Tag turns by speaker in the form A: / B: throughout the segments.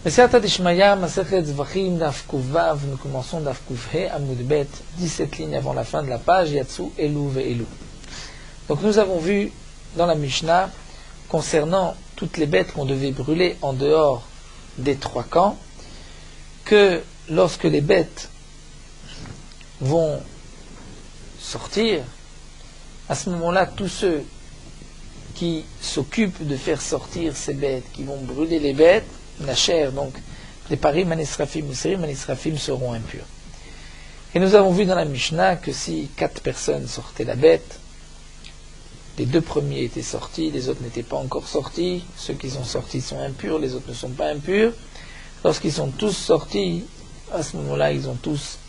A: Mesiyata Dishmaya, Masechet Zvachim, Daf Kuvav, nous commençons Daf Kuvhe, Amud Bet, 17 lignes avant la fin de la page, Yatsu, Elu, Ve'elu. Donc nous avons vu dans la Mishnah, concernant toutes les bêtes qu'on devait brûler en dehors des trois camps, que lorsque les bêtes vont sortir, à ce moment-là, tous ceux qui s'occupent de faire sortir ces bêtes, qui vont brûler les bêtes, la chair, donc les parim manisrafim, les sérim manisrafim seront impurs. Et nous avons vu dans la Mishnah que si 4 personnes sortaient la bête, les 2 premiers étaient sortis, les autres n'étaient pas encore sortis, ceux qui sont sortis sont impurs, les autres ne sont pas impurs. Lorsqu'ils sont tous sortis, à ce moment-là, ils ont tous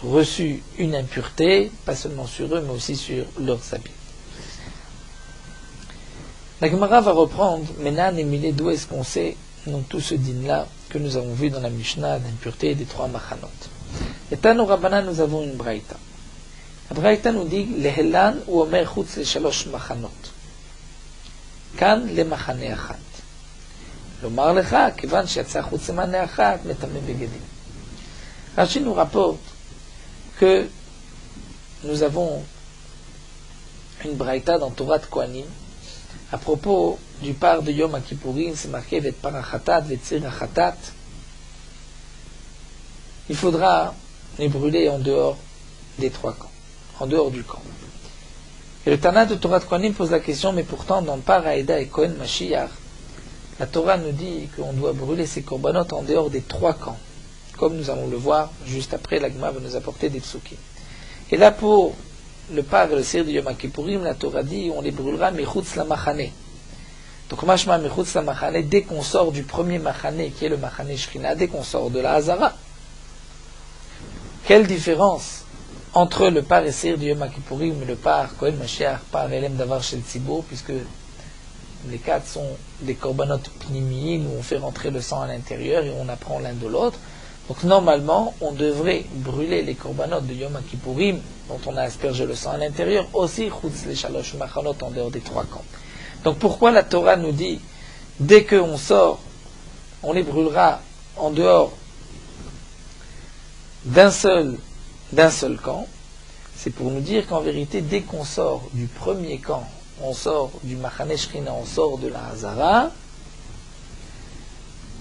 A: reçu une impureté, pas seulement sur eux, mais aussi sur leurs habits. La Gemara va reprendre, Menan et Milé, d'où est-ce qu'on sait, donc tout ce din-là que nous avons vu dans la Mishnah d'impureté des 3 machanot. Et Tano Rabbanan, nous avons une braïta. La braïta nous dit, Lehelan ou Omer chutz le shalosh machanot. Kan le machane achat. Lomar lecha, kevan shiatsa chutz le machane achat, metame begedim. Rashi nous rapporte que nous avons une braïta dans Torah de Kohanim, à propos du par de Yom Kippourim, c'est marqué Vet parachatat, vet tsirachatat. Il faudra les brûler en dehors des 3 camps, en dehors du camp. Et le Tana de Torah de Kohanim pose la question, mais pourtant dans Par Haïda et Kohen Mashiach, la Torah nous dit qu'on doit brûler ces korbanot en dehors des 3 camps, comme nous allons le voir juste après. La Gemara va nous apporter des psukim. Et là, pour le par et le sir de Yom Kippourim, la Torah dit on les brûlera mechutz la machane. Donc mashma mechutz la machane, dès qu'on sort du premier machane qui est le machane Shrina, dès qu'on sort de la Hazara. Quelle différence entre le par et sir de Yom Kippourim et le par Kohen Mashiach, par Elem Davar Shel Tzibur, puisque les 4 sont des korbanot pnimiyim où on fait rentrer le sang à l'intérieur et on apprend l'un de l'autre. Donc normalement, on devrait brûler les korbanot de Yom Kippourim, dont on a aspergé le sang à l'intérieur, aussi chutz les shalosh machanot en dehors des 3 camps. Donc pourquoi la Torah nous dit, dès qu'on sort, on les brûlera en dehors d'un seul camp? C'est pour nous dire qu'en vérité, dès qu'on sort du premier camp, on sort du Machane Shrina, on sort de la Hazara,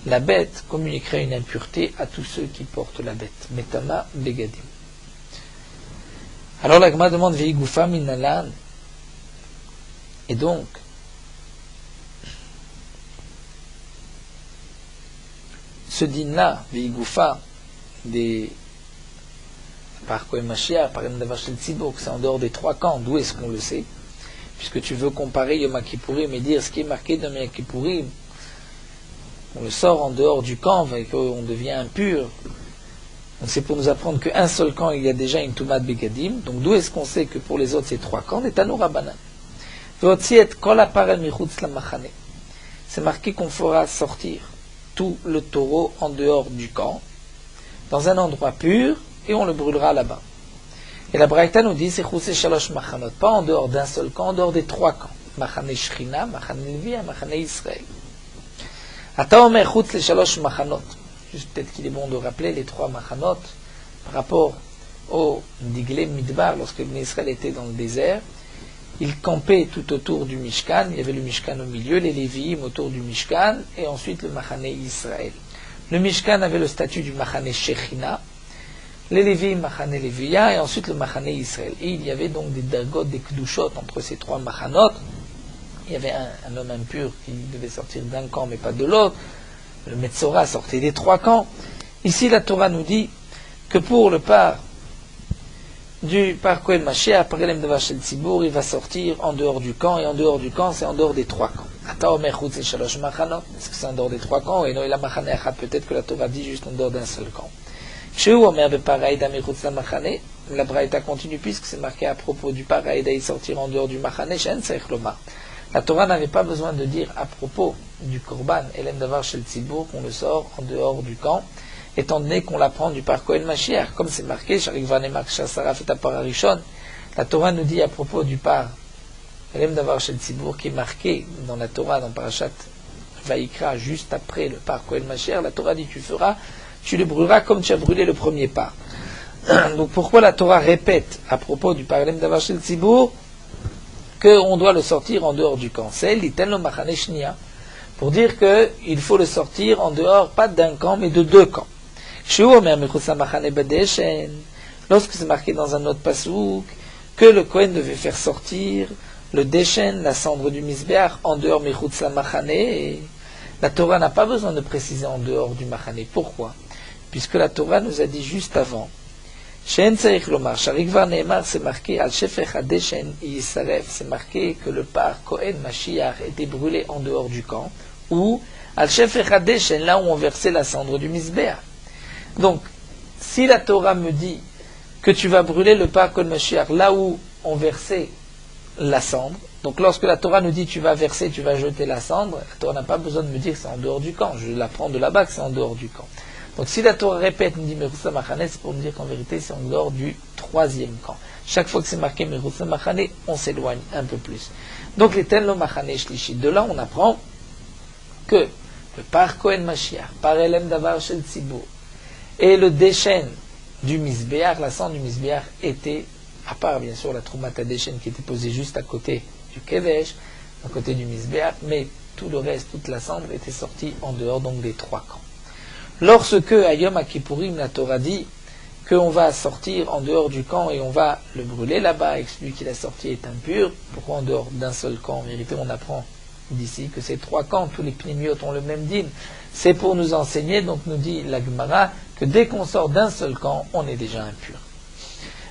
A: la bête communiquerait une impureté à tous ceux qui portent la bête. Metama begadim. Alors la Gemara demande Veigoufa minalan. Et donc, ce din-là, Veigoufa, des par Kohen Mashiach, par Elem Davar Shel Tzibur, c'est en dehors des 3 camps, d'où est-ce qu'on le sait? Puisque tu veux comparer Yom Kippourim et dire ce qui est marqué dans Yom Kippourim, on le sort en dehors du camp et qu'on devient impur. Donc c'est pour nous apprendre qu'un seul camp, il y a déjà une Tumat Begadim. Donc d'où est-ce qu'on sait que pour les autres, c'est 3 camps? Des Tano Rabbanan. C'est marqué qu'on fera sortir tout le taureau en dehors du camp, dans un endroit pur, et on le brûlera là-bas. Et la Braïta nous dit, c'est Choussé Shalosh Machanot, pas en dehors d'un seul camp, en dehors des 3 camps. Machane Shrina, Machane Levi et Machane Israël. Ata Omer chutz le shalosh machanot. Juste peut-être qu'il est bon de rappeler les 3 machanot par rapport au Diglé Midbar, lorsque Israël était dans le désert. Ils campaient tout autour du Mishkan. Il y avait le Mishkan au milieu, les Lévi'im autour du Mishkan, et ensuite le Machane Israël. Le Mishkan avait le statut du Machane Shechina, les Lévi'im Machane Leviya, et ensuite le Machane Israël. Et il y avait donc des dagot, des kdushot entre ces 3 machanot. Il y avait un homme impur qui devait sortir d'un camp mais pas de l'autre. Le Metzora sortait des 3 camps. Ici, la Torah nous dit que pour le par Kohen Mashiach, par Elem Davar Shel Tzibur, il va sortir en dehors du camp, et en dehors du camp, c'est en dehors des 3 camps. Ata Omer chutz shalosh machanot, est-ce que c'est en dehors des 3 camps? Et non, il a machane achat, peut-être que la Torah dit juste en dehors d'un seul camp. Sheu Omer bepar haïda mechutz la machane, la Braïta continue, puisque c'est marqué à propos du par haïda, il sortira en dehors du machane, shen seich lomar. La Torah n'avait pas besoin de dire à propos du Korban, Elem Davar Shel Tzibur, qu'on le sort en dehors du camp, étant donné qu'on l'apprend du par Kohen Mashiach, comme c'est marqué, la Torah nous dit à propos du par Elem Davar Shel Tzibur, qui est marqué dans la Torah, dans Parashat Vaïkra, juste après le par Kohen Mashiach, la Torah dit tu le brûleras comme tu as brûlé le premier par. Donc pourquoi la Torah répète à propos du Parlem Davar Shel Tzibour qu'on doit le sortir en dehors du camp? C'est l'Iten lo Machane Shnia, pour dire qu'il faut le sortir en dehors, pas d'un camp, mais de deux camps. Lorsque c'est marqué dans un autre pasouk que le Kohen devait faire sortir le Deshen, la cendre du Misbeach, en dehors Mechutz Machane, la Torah n'a pas besoin de préciser en dehors du Machane. Pourquoi? Puisque la Torah nous a dit juste avant, c'est marqué Al Shefech HaDeshen Yisaref, c'est marqué que le par Kohen Mashiach était brûlé en dehors du camp, ou Al Shefech HaDeshen, là où on versait la cendre du Misbeach. Donc, si la Torah me dit que tu vas brûler le par Kohen Mashiach là où on versait la cendre, donc lorsque la Torah nous dit tu vas verser, tu vas jeter la cendre, la Torah n'a pas besoin de me dire que c'est en dehors du camp, je l'apprends de là-bas que c'est en dehors du camp. Donc si la Torah répète, me dit Mechutz Machane, c'est pour me dire qu'en vérité c'est en dehors du troisième camp. Chaque fois que c'est marqué Mechutz Machane, on s'éloigne un peu plus. Donc les Ten lo Machane Shlishi, de là on apprend que le par Kohen Mashiach, par Elem Davar Shel Tzibour, et le Deshen du Misbeach, la cendre du Misbeach était, à part bien sûr la Troumat HaDeshen qui était posée juste à côté du Kevesh, à côté du Misbeach, mais tout le reste, toute la cendre était sortie en dehors donc des trois camps. Lorsque à Yom Kippourim, la Torah dit qu'on va sortir en dehors du camp et on va le brûler là-bas et que celui qui l'a sorti est impur, pourquoi en dehors d'un seul camp? En vérité, on apprend d'ici que ces trois camps, tous les pnimiotes ont le même din. C'est pour nous enseigner, donc nous dit la Gemara, que dès qu'on sort d'un seul camp, on est déjà impur.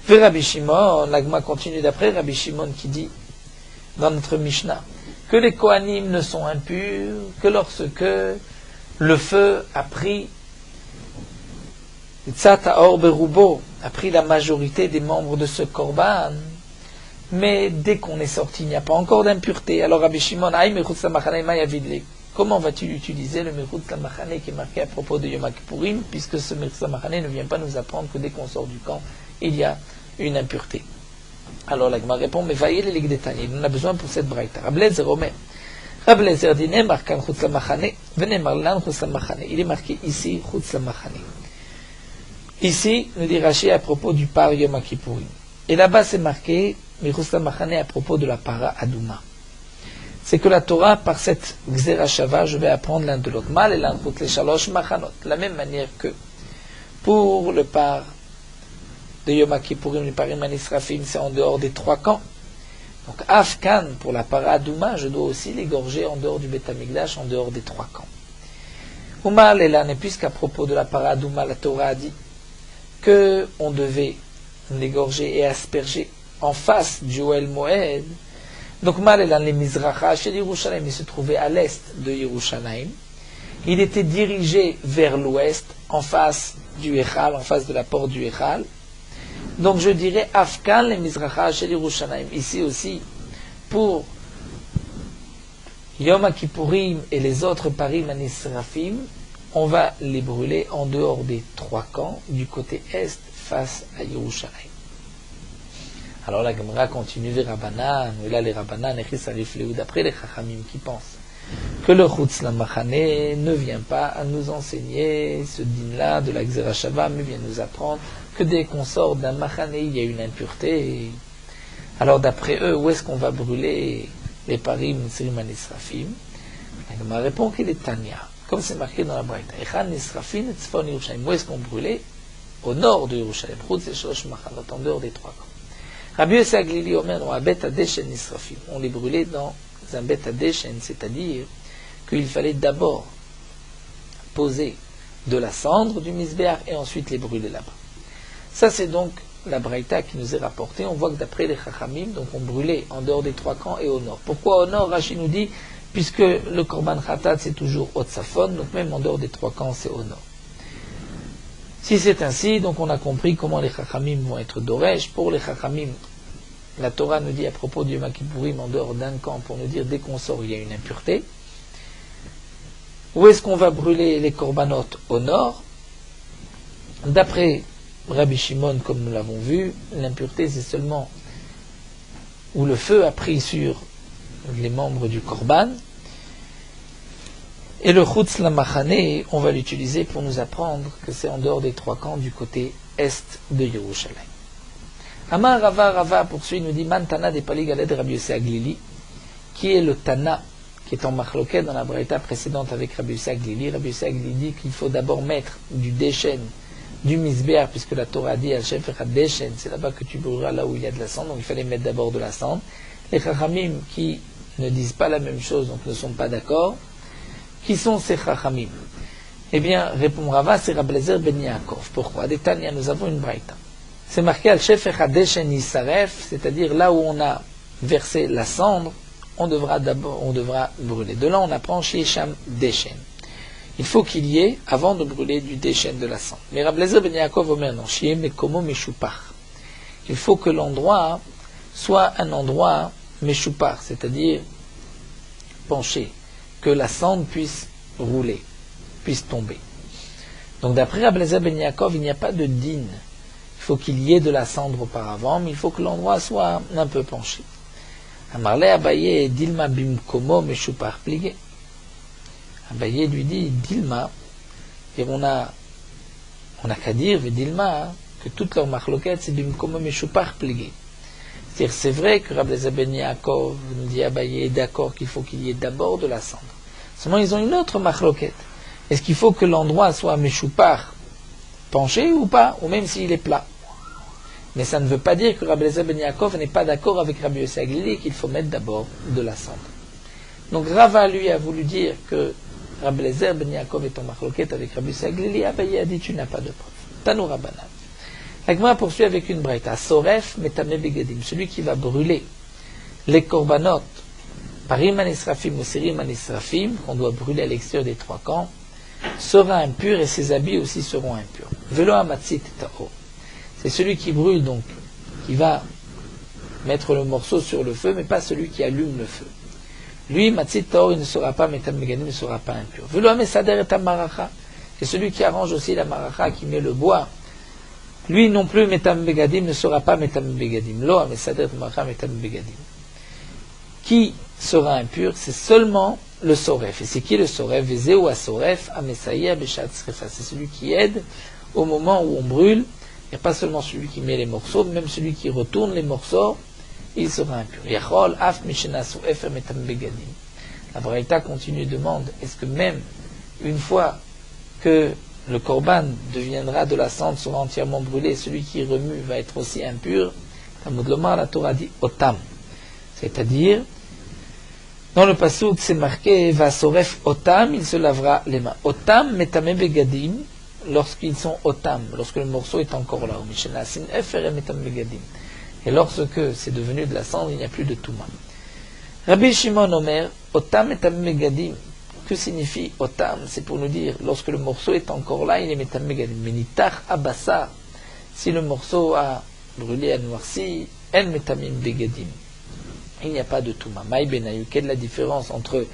A: Ve Rabbi Shimon, la Gemara continue d'après Rabbi Shimon qui dit dans notre Mishnah que les Kohanim ne sont impurs que lorsque le feu a pris Tzataor Berubo, a pris la majorité des membres de ce korban. Mais dès qu'on est sorti, il n'y a pas encore d'impureté. Alors Rabbi Shimon, comment vas-tu utiliser le Mechutz Machane qui est marqué à propos de Yom Kippourim, puisque ce Mechutz Machane ne vient pas nous apprendre que dès qu'on sort du camp, il y a une impureté. Alors la Gemara répond, mais vaillez les détails, on a besoin pour cette braïta. Rablezer Omer. Rablezer dit, Nemar kan Chutz Machane, venemar lan Chutz Machane. Il est marqué ici, Chutz Machane. Ici, nous dit Rashi à propos du par Yom Kippourim. Et là-bas, c'est marqué, Mechutz Machane à propos de la para Adouma. C'est que la Torah, par cette Gzera Shava, je vais apprendre l'un de l'autre. Mal et l'un les Shalosh Machanot. De la même manière que pour le par de Yom Kippourim, le parim Anisrafim, c'est en dehors des trois camps. Donc, Afkan, pour la para Adouma, je dois aussi l'égorger en dehors du Beth Amikdash, en dehors des trois camps. Umal et l'an, et puisqu'à propos de la para Adouma, la Torah a dit qu'on devait l'égorger et asperger en face du Oel Moed. Donc Malelan les Mizracha chez Yerushalayim, il se trouvait à l'est de Yerushalayim. Il était dirigé vers l'ouest, en face du Echal, en face de la porte du Echal. Donc je dirais Afkan les Mizracha chez Yerushalayim. Ici aussi, pour Yom Kippourim et les autres parim anisrafim, on va les brûler en dehors des trois camps, du côté est, face à Yerushalayim. Alors la Gemara continue les Rabbanan, et là les Rabbanan, d'après les Chachamim qui pensent que le Chutz Machane ne vient pas à nous enseigner ce din-là de la Gzera Shava, mais vient nous apprendre que dès qu'on sort d'un Machane, il y a une impureté. Alors d'après eux, où est-ce qu'on va brûler les parim Nisrim Anisrafim? La Gemara répond qu'il est Tanya, comme c'est marqué dans la Braïta. Echan Nisrafim et Tzfon Yerushalayim. Où est-ce qu'on brûlait? Au nord de Yerushalayim. Chutz et Shlosh Machanot, en dehors des trois camps. Rabbi Yossi Aglili Omer, dans un bet adeshen nisrafim. On les brûlait dans un bet adeshen, c'est-à-dire qu'il fallait d'abord poser de la cendre du misbéach et ensuite les brûler là-bas. Ça, c'est donc la braïta qui nous est rapportée. On voit que d'après les chachamim, donc on brûlait en dehors des trois camps et au nord. Pourquoi au nord? Rashi nous dit, puisque le korban khatat c'est toujours au tsafon, donc même en dehors des trois camps c'est au nord. Si c'est ainsi, donc on a compris comment les Chachamim vont être doresh. Pour les Chachamim, la Torah nous dit à propos du Yom Kippourim en dehors d'un camp pour nous dire dès qu'on sort il y a une impureté. Où est-ce qu'on va brûler les korbanot? Au nord. D'après Rabbi Shimon, comme nous l'avons vu, l'impureté c'est seulement où le feu a pris sur les membres du korban. Et le Chutz Lamachane, on va l'utiliser pour nous apprendre que c'est en dehors des trois camps du côté est de Yerushalayim. Amar Rava poursuit, nous dit Man Tana de Paligaled Rabbi Yossé Aglili, qui est le Tana qui est en marloquet dans la braïta précédente avec Rabbi Yossé Aglili. Rabbi Yossé Aglili dit qu'il faut d'abord mettre du Deshen, du Misbéar, puisque la Torah dit Al-Shem Fecha Deshen, c'est là-bas que tu brûleras là où il y a de la cendre, donc il fallait mettre d'abord de la cendre. Les Chachamim qui ne disent pas la même chose, donc ne sont pas d'accord. Qui sont ces Chachamim? Eh bien, répond Rava, c'est Rabbi Eliezer ben Yaakov. Pourquoi? Des Tanya, nous avons une braïta. C'est marqué Al-Shem Fecha Deshen Yisaref, c'est-à-dire là où on a versé la cendre, on devra brûler. De là, on apprend Shiesham Deshen. Il faut qu'il y ait, avant de brûler, du Deshen de la cendre. Mais Rabbi Eliezer ben Yaakov omer non, Shiem Mekomo Meshupach. Il faut que l'endroit soit un endroit Meshupach, c'est-à-dire penché, que la cendre puisse rouler, puisse tomber. Donc d'après Rabbi Eliezer ben Yaakov, il n'y a pas de din. Il faut qu'il y ait de la cendre auparavant, mais il faut que l'endroit soit un peu penché. Amarle Abaye Dilma Bimkomo Meshupar Pligé. Abaye lui dit Dilma, et on a qu'à dire, Dilma, que toute leur marloquette c'est Bimkomo Meshupar Pligé. C'est-à-dire, c'est vrai que Rabbi Eliezer ben Yaakov nous dit Abaye est d'accord qu'il faut qu'il y ait d'abord de la cendre. Seulement ils ont une autre marloquette. Est-ce qu'il faut que l'endroit soit Meshupar penché ou pas, ou même s'il est plat? Mais ça ne veut pas dire que Rabbi Eliezer ben Yaakov n'est pas d'accord avec Rabbi Yossé Aglili qu'il faut mettre d'abord de la cendre. Donc Rava lui a voulu dire que Rabbi Eliezer ben Yaakov est en marloquette avec Rabbi Yossé Aglili. Abaye a dit tu n'as pas de preuve. Tanou Rabbanan. La Gemara poursuit avec une braïta. Soref metame begadim, celui qui va brûler les korbanot par Iman Israfim ou Siriman Israfim, qu'on doit brûler à l'extérieur des trois camps, sera impur et ses habits aussi seront impurs. Velo amatzit ta'o. C'est celui qui brûle donc, qui va mettre le morceau sur le feu, mais pas celui qui allume le feu. Lui, matzit ta'o, il ne sera pas metam begadim, il ne sera pas impur. Velo amesader et maracha. C'est celui qui arrange aussi la maracha, qui met le bois. Lui non plus, metam begadim, ne sera pas metam begadim. Lo amesader et maracha, metam begadim. Qui sera impur? C'est seulement le soref. Et c'est qui le soref? Vezeu asoref amesaïa beshat srefa. C'est celui qui aide au moment où on brûle. Il n'y a pas seulement celui qui met les morceaux, même celui qui retourne les morceaux, il sera impur. Yachol af mishenasu efer metam begadim. La Braïta continue et demande, est-ce que même une fois que le korban deviendra de la cendre, sera entièrement brûlé, celui qui remue va être aussi impur? Talmud Lomar, la Torah dit otam. C'est-à-dire, dans le pasuk, c'est marqué va soref otam, il se lavera les mains. Otam metame begadim, lorsqu'ils sont otam, lorsque le morceau est encore là. Et lorsque c'est devenu de la cendre, il n'y a plus de touma. Rabbi Shimon Omer, otam metam megadim. Que signifie otam? C'est pour nous dire, lorsque le morceau est encore là, il est metam megadim. Menitach abassa, si le morceau a brûlé, a noirci, en metamim begadim. Il n'y a pas de touma. Maï benayu, quelle est la différence entre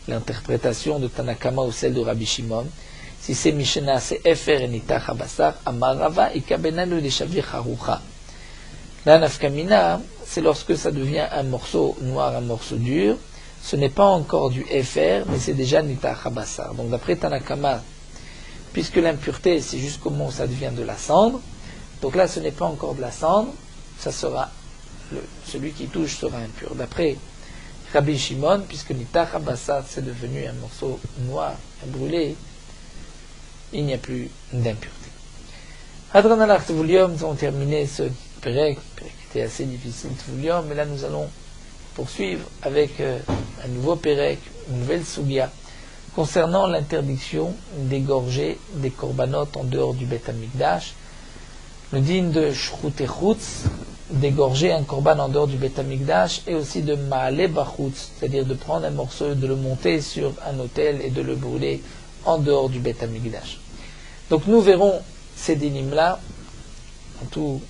A: l'interprétation de Tanakama ou celle de Rabbi Shimon? Si c'est Mishena, c'est Efer et Nitach Abassar, Amarava, Ikabenanu de Shavir Harucha. La nafkamina, c'est lorsque ça devient un morceau noir, un morceau dur. Ce n'est pas encore du Efer, mais c'est déjà Nitach Abassar. Donc d'après Tanakama, puisque l'impureté, c'est jusqu'au moment où ça devient de la cendre, donc là ce n'est pas encore de la cendre, ça sera, celui qui touche sera impur. D'après Rabbi Shimon, puisque Nitach Abassar, c'est devenu un morceau noir, brûlé, il n'y a plus d'impureté. Adranalach Tvulium, nous avons terminé ce Pérec qui était assez difficile, Tvulium, mais là nous allons poursuivre avec un nouveau Pérec, une nouvelle Sugia, concernant l'interdiction d'égorger des corbanotes en dehors du Beth Amikdash. Le digne de Shrut Echutz, d'égorger un korban en dehors du Beth Amikdash, et aussi de Maale Bachutz, c'est-à-dire de prendre un morceau, de le monter sur un autel et de le brûler en dehors du Beth Amikdash. Donc nous verrons ces dynimes-là, en tous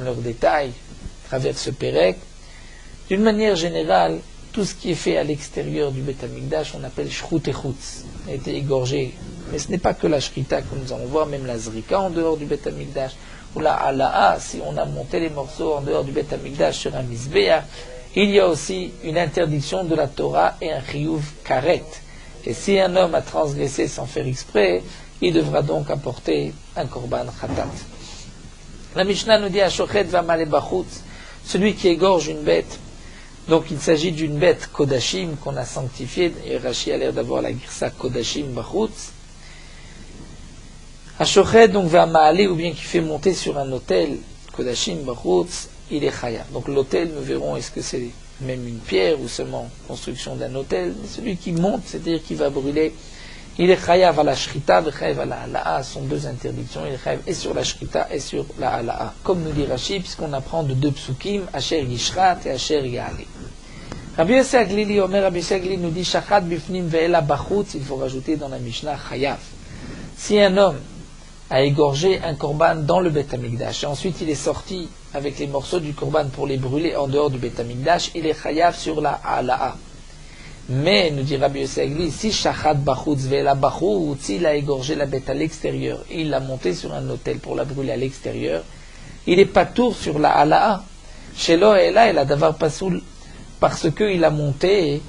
A: leurs détails, à travers ce Pérec. D'une manière générale, tout ce qui est fait à l'extérieur du Beth Amikdash, on appelle Shrut Echutz, a été égorgé. Mais ce n'est pas que la Shrita que nous allons voir, même la Zrika en dehors du Beth Amikdash, ou la Ala'a, si on a monté les morceaux en dehors du Beth Amikdash sur un Mizbeah, il y a aussi une interdiction de la Torah et un Chiyuv Karet. Et si un homme a transgressé sans faire exprès, il devra donc apporter un korban khatat. La Mishnah nous dit Ashochet va malé bachutz, celui qui égorge une bête. Donc il s'agit d'une bête kodashim qu'on a sanctifiée, et Rashi a l'air d'avoir la girsa kodashim bachutz. Ashochet donc va malé, ou bien qui fait monter sur un autel kodashim bachutz, il est chayav. Donc l'autel, nous verrons est-ce que c'est même une pierre ou seulement construction d'un autel, mais celui qui monte, c'est-à-dire qui va brûler, il est chayav à la shrita, et chayav à la hala'a, sont deux interdictions, il est chayav et sur la shrita et sur la hala'a. Comme nous dit Rashi, puisqu'on apprend de deux psukim, Asher Yishrat et Asher Ya'ale. Rabbi Yossi Aglili, Omer Rabbi Yossi Aglili nous dit, Shachat bifnim ve'ela bachutz, il faut rajouter dans la Mishnah chayav. Si un homme a égorgé un korban dans le Beth Amikdash, et ensuite il est sorti avec les morceaux du korban pour les brûler en dehors du Beth Amikdash, il est chayav sur la hala'a. Mais, nous dit Rabbi Yossi Agli, si shachat bachutz ve'ela bachutz, il a égorgé la bête à l'extérieur, et il l'a montée sur un autel pour la brûler à l'extérieur, il est patour sur la hala'a. Shelo ela el adavar pasoul, parce qu'il a monté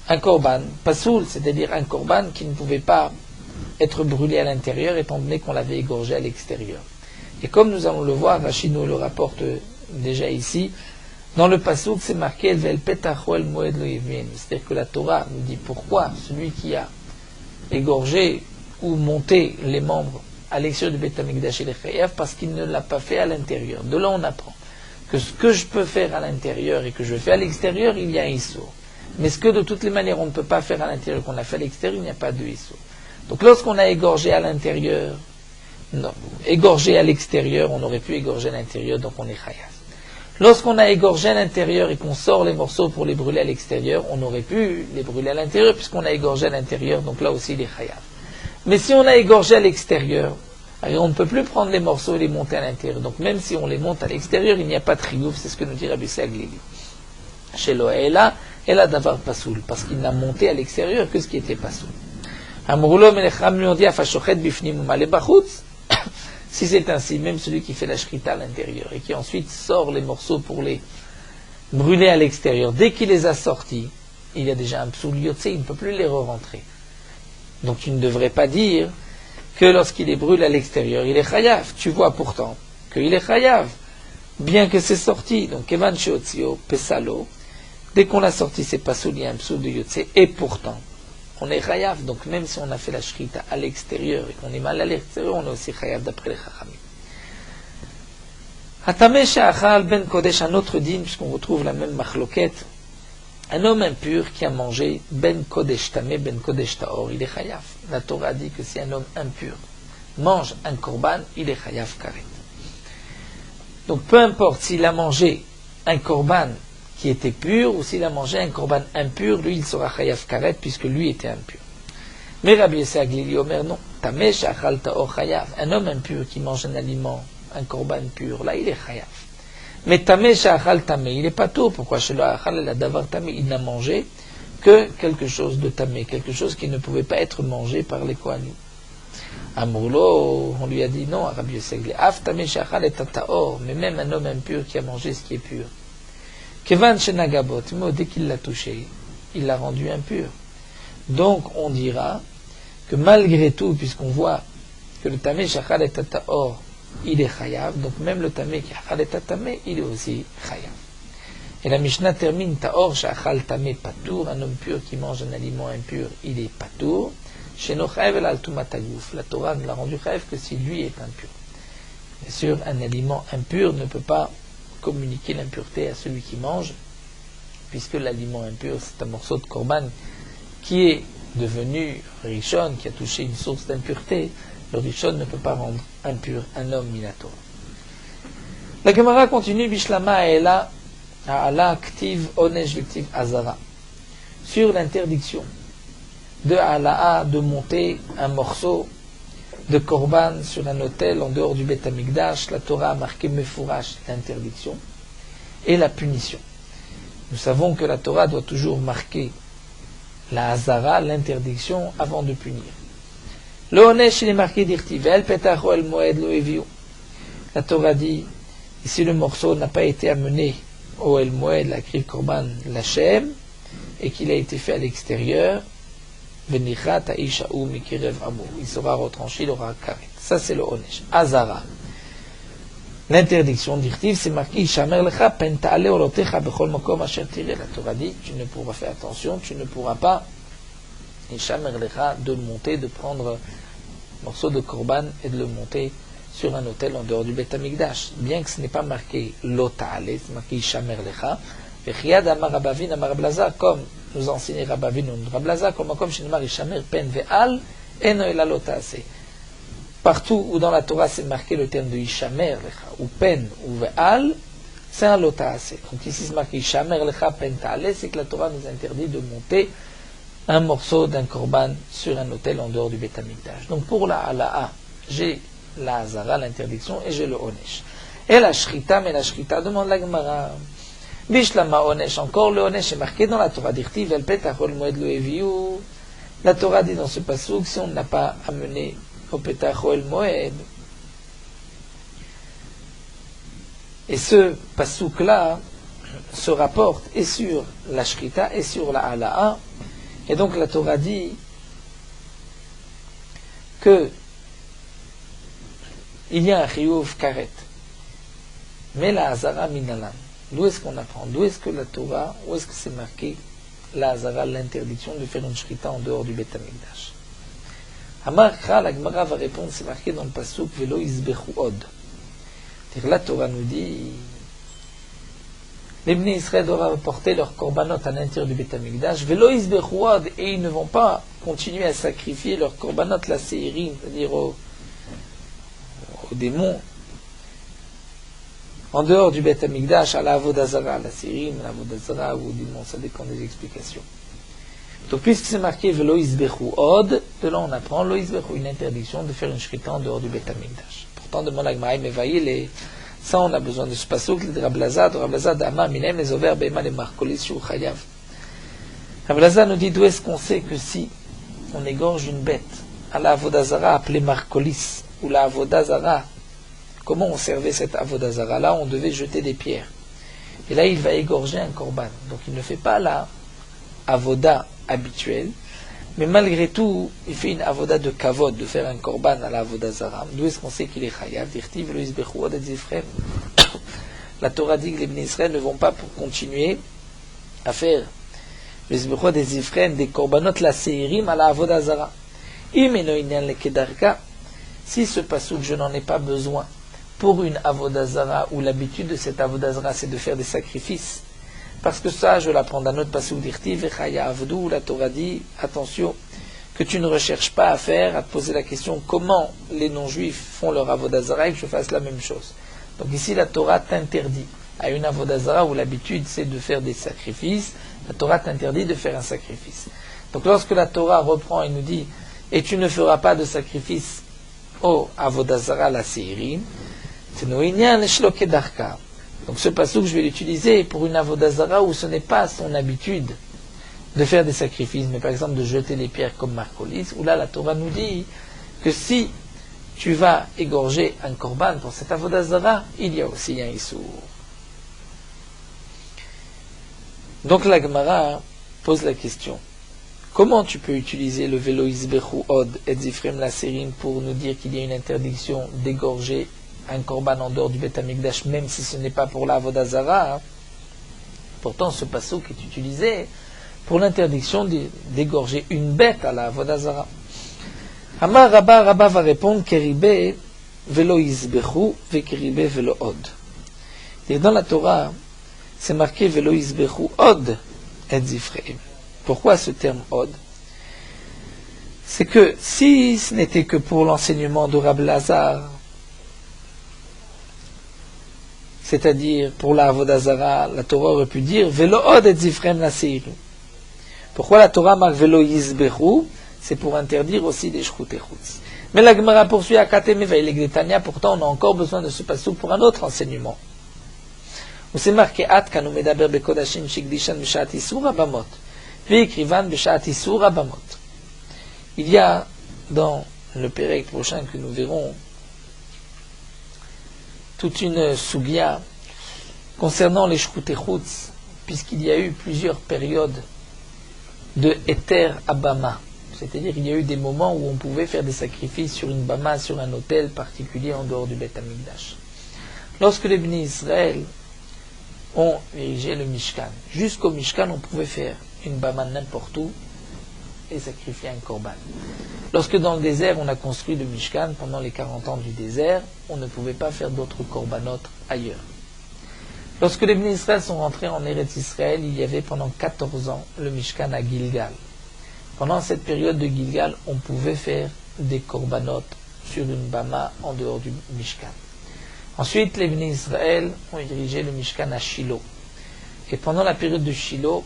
A: un korban pasoul, c'est-à-dire un korban qui ne pouvait pas être brûlé à l'intérieur, étant donné qu'on l'avait égorgé à l'extérieur. Et comme nous allons le voir, Rashi nous le rapporte déjà ici, dans le pasouk, c'est marqué Vel petacho el moed lo yivin. C'est-à-dire que la Torah nous dit pourquoi celui qui a égorgé ou monté les membres à l'extérieur du Beth Amikdash il est chayav, parce qu'il ne l'a pas fait à l'intérieur. De là on apprend que ce que je peux faire à l'intérieur et que je fais à l'extérieur, il y a un issour. Mais ce que de toutes les manières on ne peut pas faire à l'intérieur qu'on a fait à l'extérieur, il n'y a pas de issour. Donc lorsqu'on a égorgé à l'intérieur, non, égorgé à l'extérieur, on aurait pu égorger à l'intérieur, donc on est chayav. Lorsqu'on a égorgé à l'intérieur et qu'on sort les morceaux pour les brûler à l'extérieur, on aurait pu les brûler à l'intérieur puisqu'on a égorgé à l'intérieur, donc là aussi il est chayav. Mais si on a égorgé à l'extérieur, alors on ne peut plus prendre les morceaux et les monter à l'intérieur. Donc même si on les monte à l'extérieur, il n'y a pas de triouf, c'est ce que nous dit Rabbi Yossi Aglili. Chez Loéla, elle a d'avoir pasoul, parce qu'il n'a monté à l'extérieur que ce qui était pasoul. Amroulo melecham lui on dit afashochet bifnim umale bachutz. Si c'est ainsi, même celui qui fait la shrita à l'intérieur et qui ensuite sort les morceaux pour les brûler à l'extérieur, dès qu'il les a sortis, il y a déjà un psoul yotse, il ne peut plus les re-rentrer. Donc tu ne devrais pas dire que lorsqu'il les brûle à l'extérieur, il est chayav. Tu vois pourtant qu'il est chayav, bien que c'est sorti. Donc kevan sheotzio pesalo, dès qu'on l'a sorti, c'est pas soul, il y a un psoul de yotse, et pourtant on est chayav, donc même si on a fait la shrita à l'extérieur et qu'on est mal à l'extérieur, on est aussi chayav d'après les chachamim. Hatameh she'achal ben kodesh, un autre dîme, puisqu'on retrouve la même machloket, un homme impur qui a mangé ben kodesh tameh, ben kodesh taor, il est chayav. La Torah dit que si un homme impur mange un korban, il est chayav karet. Donc peu importe s'il a mangé un korban qui était pur, ou s'il a mangé un korban impur, lui il sera chayav karet puisque lui était impur. Mais Rabbi Yossi Aglili Omer non, tameh she'achal taor chayav. Un homme impur qui mange un aliment, un korban pur, là il est chayav. Mais tameh she'achal tameh, il n'est pas tôt. Pourquoi shelo achal el adavar tameh, il n'a mangé que quelque chose de tameh, quelque chose qui ne pouvait pas être mangé par les kohanim. Amroulo, on lui a dit non à Rabbi Yossi Aglili, af tameh she'achal et taor, mais même un homme impur qui a mangé ce qui est pur. Kevan shenagabot, mais dès qu'il l'a touché, il l'a rendu impur. Donc on dira que malgré tout, puisqu'on voit que le tameh shachal et taor, il est chayav, donc même le tameh qui achal et tameh, il est aussi chayav. Et la Mishnah termine taor shachal tameh patour, un homme pur qui mange un aliment impur, il est patour. Sheno chayav el altumat hagouf, la Torah ne l'a rendu chayav que si lui est impur. Bien sûr, un aliment impur ne peut pas communiquer l'impureté à celui qui mange, puisque l'aliment impur, c'est un morceau de korban qui est devenu rishon, qui a touché une source d'impureté. Le rishon ne peut pas rendre impur un homme minato. La Gemara continue, Bishlama Ela, Ala Ktiv Onesh Viktiv Azara, sur l'interdiction de Ala'a de monter un morceau de korban sur un autel en dehors du Beth Amikdash. La Torah a marqué Mefourash, l'interdiction, et la punition. Nous savons que la Torah doit toujours marquer la Hazara, l'interdiction, avant de punir. Le Onesh, il est marqué d'Irtiv, El Petacho El Moed Lo Eviu. La Torah dit, et si le morceau n'a pas été amené au El Moed, la Kriv Korban, l'Hachem, et qu'il a été fait à l'extérieur, Venichat Aisha'u Mikirev Amo. Il sera retranché, il aura karet. Ça c'est le onesh. Azara. L'interdiction d'irtiv, c'est marqué Ishamer lecha penta'ale olotecha bechol makom asher tireh. La Torah dit, tu ne pourras faire attention, tu ne pourras pas Ishamer lecha de monter, de prendre un morceau de korban et de le monter sur un autel en dehors du Beth Amikdash. Bien que ce n'est pas marqué lota'ale, c'est marqué Ishamer lecha. Vechiyad amar Rabavin amar Rablaza, comme nous enseignait Rabavin ou Rablaza, comme Shinmar Ishamer pen ve'al eno ela lota'ase. Partout où dans la Torah c'est marqué le terme de Ishamer lecha, ou pen, ou ve'al, c'est un lota'ase. Donc ici c'est marqué Ishamer lecha pen ta'ale, c'est que la Torah nous interdit de monter un morceau d'un korban sur un autel en dehors du Beth Amikdash. Donc pour la hala'a, j'ai la hazara, l'interdiction, et j'ai le onesh. Et la shrita, mais la shrita, demande la Gemara. Bishlama onesh, encore le onesh est marqué dans la Torah d'Irtiv, el petachol moed lo eviu. La Torah dit dans ce passouk, si on n'a pas amené au petachol moed, et ce passouk-là se rapporte et sur la shrita et sur la hala'a, et donc la Torah dit que il y a un chiyuv karet, mais la hazara minalan. D'où est-ce qu'on apprend? D'où est-ce que la Torah, où est-ce que c'est marqué la hazara, l'interdiction de faire une shrita en dehors du Beth Amikdash? Amar Kha, la Gemara va répondre, c'est marqué dans le pasuk Velo Izbechu Od. C'est-à-dire la Torah nous dit les Bnei Israël doivent apporter leurs korbanot à l'intérieur du Beth Amikdash, Velo Izbechu Od, et ils ne vont pas continuer à sacrifier leurs korbanot la séirim, c'est-à-dire aux démons, en dehors du Beth Amikdash, à la Avodazara, la sérim, la Avodazara ou au démon, ça dépend des explications. Donc puisque c'est marqué Velo Izbechu Od, de là on apprend Lo Izbechu, une interdiction de faire une shrita en dehors du Beth Amikdash. Pourtant, demande la Gemara, mais voyez, ça on a besoin de ce passouk, de Rablazad, Amma, Minem, les Over, Bema, les Markolis, Shur Chayav. Rablazad nous dit d'où est-ce qu'on sait que si on égorge une bête à la Avodazara appelée Markolis, ou la Avodazara, comment on servait cette Avodazara là? On devait jeter des pierres. Et là, il va égorger un korban. Donc il ne fait pas la Avoda habituelle, mais malgré tout, il fait une Avoda de Kavod, de faire un korban à la Avodazara. D'où est-ce qu'on sait qu'il est chayav? Dirtiv lo izbechu od et zifrem. La Torah dit que les Bnei Israël ne vont pas pour continuer à faire le izbechu od et zifrem, des korbanot la seirim à la Avodazara. Imeno inyan le kedarka. Si ce passouk, je n'en ai pas besoin pour une avodazara, où l'habitude de cette avodazara, c'est de faire des sacrifices, parce que ça, je l'apprends dans notre passouk d'Irtiv, Echaya Avdu, où la Torah dit, attention, que tu ne recherches pas à faire, à te poser la question, comment les non-juifs font leur avodazara, et que je fasse la même chose. Donc ici, la Torah t'interdit à une avodazara, où l'habitude, c'est de faire des sacrifices, la Torah t'interdit de faire un sacrifice. Donc lorsque la Torah reprend et nous dit, et tu ne feras pas de sacrifice au avodazara la seirim, c'est noïnyan le shloke darka. Donc ce passouk, je vais l'utiliser pour une avodazara où ce n'est pas son habitude de faire des sacrifices, mais par exemple de jeter des pierres comme Marcolis, où là la Torah nous dit que si tu vas égorger un korban pour cette avodazara, il y a aussi un issour. Donc la Gemara pose la question. Comment tu peux utiliser le Velo Izbechu Od et Zifrem la Sérim pour nous dire qu'il y a une interdiction d'égorger un korban en dehors du Beth Amikdash, même si ce n'est pas pour la Avodazara? Pourtant, ce passouk est utilisé pour l'interdiction d'égorger une bête à la Avodazara. Amar Rabba va répondre Keribe Velo Izbechu ve Keribe Velo Od. Et dans la Torah, c'est marqué Velo Izbechu Od et Zifrem. Pourquoi ce terme Od? C'est que si ce n'était que pour l'enseignement de Rabbi Lazar, c'est-à-dire pour la Avodazara, la Torah aurait pu dire Velo Od et Zifrem la Seirim. Pourquoi la Torah marque Velo Yizbechu? C'est pour interdire aussi des Shchut et Chutz. Mais la Gemara poursuit à Katem Veilek Detania, pourtant on a encore besoin de ce passouk pour un autre enseignement. Où c'est marqué At Kanu Medaber Bekodashim Shikdishan Bishat Isur Abamot. Il y a dans le Pérec prochain que nous verrons toute une sougya concernant les Shchut et Chutz, puisqu'il y a eu plusieurs périodes de Eter Abama, C'est-à-dire qu'il y a eu des moments où on pouvait faire des sacrifices sur une bama, sur un autel particulier en dehors du Beth Amikdash. Lorsque les bénis Israël ont érigé le Mishkan, jusqu'au Mishkan, on pouvait faire une bama n'importe où et sacrifier un korban. Lorsque dans le désert, on a construit le Mishkan, pendant les 40 ans du désert, on ne pouvait pas faire d'autres korbanot ailleurs. Lorsque les bénis Israël sont rentrés en Eretz Israël, il y avait pendant 14 ans le Mishkan à Gilgal. Pendant cette période de Gilgal, on pouvait faire des korbanot sur une bama en dehors du Mishkan. Ensuite, les bénis Israël ont dirigé le Mishkan à Shiloh. Et pendant la période de Shiloh,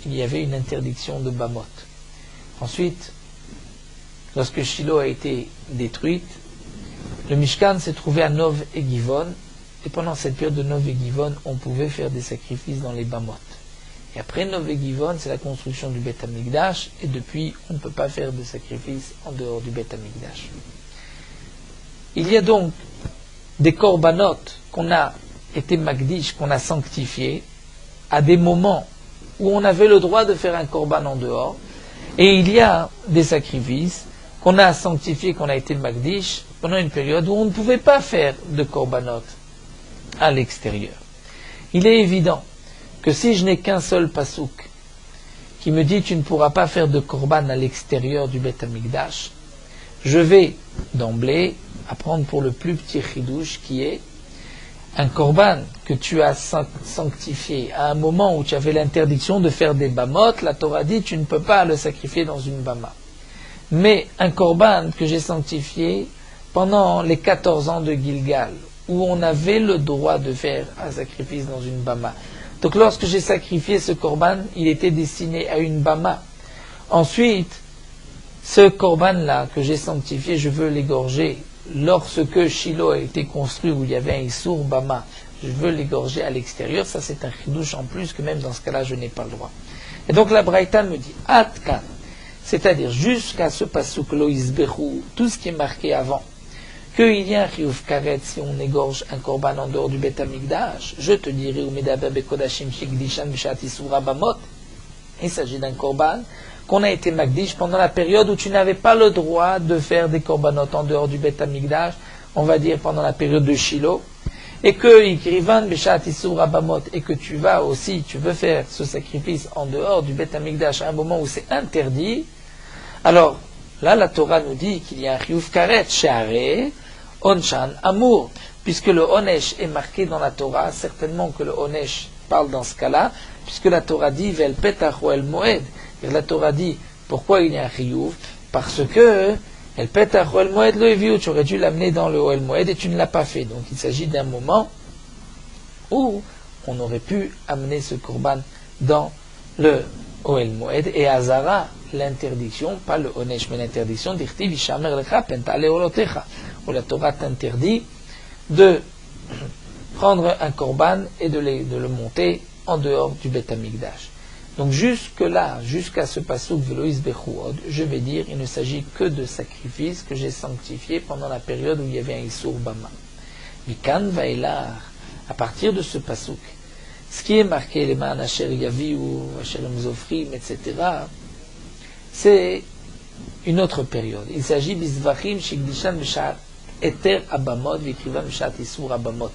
A: il y avait une interdiction de bamot. Ensuite, lorsque Shiloh a été détruite, le Mishkan s'est trouvé à Nov et Givon. Et pendant cette période de Nov et Givon, on pouvait faire des sacrifices dans les bamot. Et après Nov et Givon, c'est la construction du Beth Amikdash. Et depuis, on ne peut pas faire de sacrifices en dehors du Beth Amikdash. Il y a donc des korbanot qu'on a été magdish, qu'on a sanctifiés, à des moments où on avait le droit de faire un korban en dehors, et il y a des sacrifices qu'on a sanctifiés, qu'on a été magdish, pendant une période où on ne pouvait pas faire de korbanot à l'extérieur. Il est évident que si je n'ai qu'un seul pasouk qui me dit tu ne pourras pas faire de korban à l'extérieur du Beth Amikdash, je vais d'emblée apprendre pour le plus petit chidouche qui est un korban que tu as sanctifié à un moment où tu avais l'interdiction de faire des bamot, la Torah dit tu ne peux pas le sacrifier dans une bama. Mais un korban que j'ai sanctifié pendant les 14 ans de Gilgal, où on avait le droit de faire un sacrifice dans une bama. Donc lorsque j'ai sacrifié ce korban, il était destiné à une bama. Ensuite, ce korban-là que j'ai sanctifié, je veux l'égorger. Lorsque Shiloh a été construit où il y avait un Issour Bama, je veux l'égorger à l'extérieur. Ça, c'est un chidouche en plus que même dans ce cas-là, je n'ai pas le droit. Et donc la Braïta me dit Atkan, c'est-à-dire jusqu'à ce pasuk lo isberu, tout ce qui est marqué avant, qu'il y a un chiyuv karet si on égorge un korban en dehors du Beth Amikdash. Je te dirai ou medaber bekodashim shigdishan bishat Issour Bamot. Il s'agit d'un korban qu'on a été magdish pendant la période où tu n'avais pas le droit de faire des korbanot en dehors du Beth Amikdash, on va dire pendant la période de Shiloh, et que Ikrivan Beshat Issour Abamot, et que tu vas aussi, tu veux faire ce sacrifice en dehors du Beth Amikdash à un moment où c'est interdit, alors là la Torah nous dit qu'il y a un chiyuv karet, she'areh, onchan, amour, puisque le onesh est marqué dans la Torah, certainement que le onesh parle dans ce cas-là, puisque la Torah dit vel petach ou el moed. Et la Torah dit, pourquoi il y a un chiyuv? Parce que el petach ou el moed lo eviu, tu aurais dû l'amener dans le oel moed et tu ne l'as pas fait. Donc il s'agit d'un moment où on aurait pu amener ce korban dans le oel moed et azara, l'interdiction, pas le onesh, mais l'interdiction d'irtiv ishamer lecha pentale olotecha, où la Torah t'interdit de prendre un korban et de le monter en dehors du Beth Amikdash. Donc jusque-là, jusqu'à ce pasuk Veloïs Bechuod, je vais dire, il ne s'agit que de sacrifices que j'ai sanctifiés pendant la période où il y avait un Issour Bama. Mikan Vaelar, à partir de ce pasuk, ce qui est marqué, les Man Asher Yaviu, Asher Mzofrim, etc., c'est une autre période. Il s'agit Bizvachim Shigdishan Bishat Eter Abamot, Vikrivan Bishat Issour Abamot.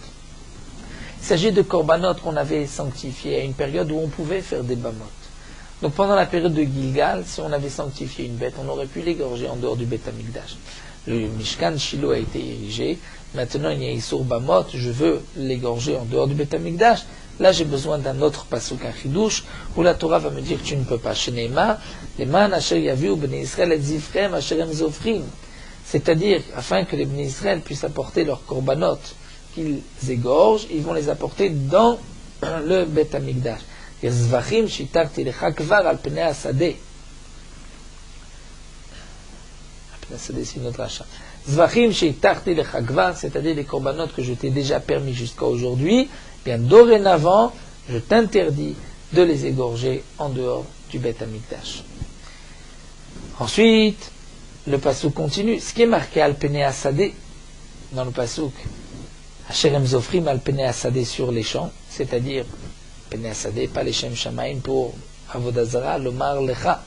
A: Il s'agit de korbanot qu'on avait sanctifiés à une période où on pouvait faire des bamot. Donc pendant la période de Gilgal, si on avait sanctifié une bête, on aurait pu l'égorger en dehors du Beth Amikdash. Le Mishkan Shiloh a été érigé, maintenant il y a Issour Bamot, je veux l'égorger en dehors du Beth Amikdash. Là j'ai besoin d'un autre pasuk, un chidouche, où la Torah va me dire que tu ne peux pas. Sheneima, les man asher yaviu bnei Israël et zifrem asher em zofrim. C'est-à-dire, afin que les bnei Israël puissent apporter leurs korbanot qu'ils égorgent, ils vont les apporter dans le Beth Amikdash. Zvachim shitarti lecha kvar al pnei hasadeh. C'est notre achat. Zvachim shitarti lecha kvar, c'est-à-dire les korbanot que je t'ai déjà permis jusqu'à aujourd'hui, bien dorénavant, je t'interdis de les égorger en dehors du Beth Amikdash. Ensuite, le pasuk continue. Ce qui est marqué al pnei hasadeh dans le pasuk, Asherem Zofrim al Pnei Hasadeh sur les champs, c'est-à-dire Pnei Hasadeh, pas les Shem Shamaim pour Avodah Zara, Lomar Lecha,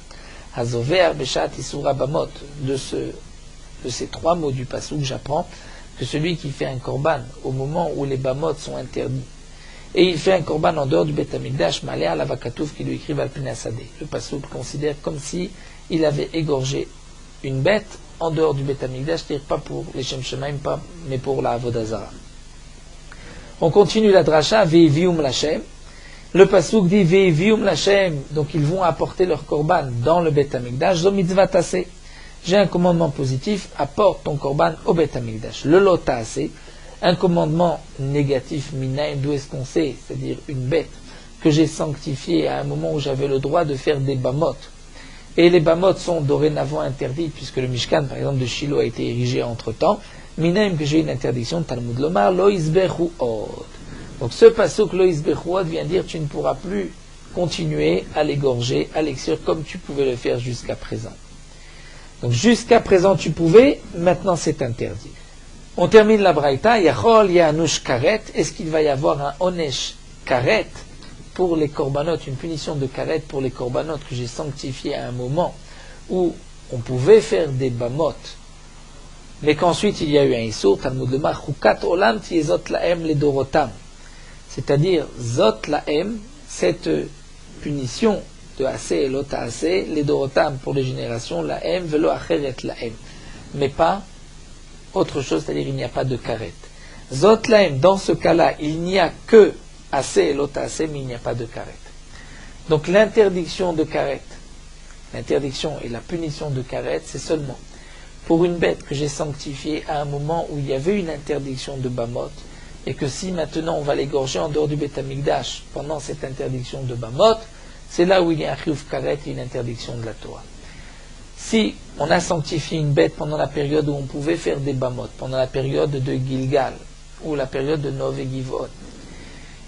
A: Hazover Beshat Isura Bamot. De ces trois mots du passouk, j'apprends que celui qui fait un korban au moment où les bamot sont interdits, et il fait un korban en dehors du Beth Amikdash, malé à la vakatouf qui lui écrivent Alpina Sadeh. Le passouk considère comme si il avait égorgé une bête en dehors du Beth Amikdash, c'est-à-dire pas pour les Shem Shemaim, mais pour la Avodazara. On continue la dracha, Ve'evium Lachem. Le passouk dit Ve'evium Lachem, donc ils vont apporter leur korban dans le Beth Amikdash, zo mitzvah taseh. J'ai un commandement positif, apporte ton korban au Beth Amikdash. Le lot taseh, un commandement négatif, minaim, d'où est-ce qu'on sait, c'est-à-dire une bête que j'ai sanctifiée à un moment où j'avais le droit de faire des bamot. Et les bamot sont dorénavant interdits, puisque le Mishkan, par exemple, de Shiloh a été érigé entre-temps. Minaim, que j'ai une interdiction, Talmud Lomar, lo isbechu od. Donc ce pasuk, lo isbechu od, vient dire tu ne pourras plus continuer à l'égorger, à l'extérieur, comme tu pouvais le faire jusqu'à présent. Donc jusqu'à présent tu pouvais, maintenant c'est interdit. On termine la braïta, Yachol Yanush Karet, est-ce qu'il va y avoir un Onesh Karet pour les korbanot, une punition de Karet pour les korbanot que j'ai sanctifié à un moment où on pouvait faire des bamot, mais qu'ensuite il y a eu un Issour, Talmud Lomar, Chukat Olam Tiezot Laem Ledorotam, c'est-à-dire Zot Laem, cette punition de Aseh et Lota Aseh, Ledorotam pour les générations, Laem Velo Acheret Laem, mais pas autre chose, c'est-à-dire il n'y a pas de karet. Zot laem, dans ce cas-là, il n'y a que assez et l'autre assez, mais il n'y a pas de karet. Donc l'interdiction de karet, l'interdiction et la punition de karet, c'est seulement pour une bête que j'ai sanctifiée à un moment où il y avait une interdiction de bamot, et que si maintenant on va l'égorger en dehors du Beth Amikdash pendant cette interdiction de bamot, c'est là où il y a un chiyuv karet et une interdiction de la Torah. Si on a sanctifié une bête pendant la période où on pouvait faire des bamot, pendant la période de Gilgal, ou la période de Nov et Givon,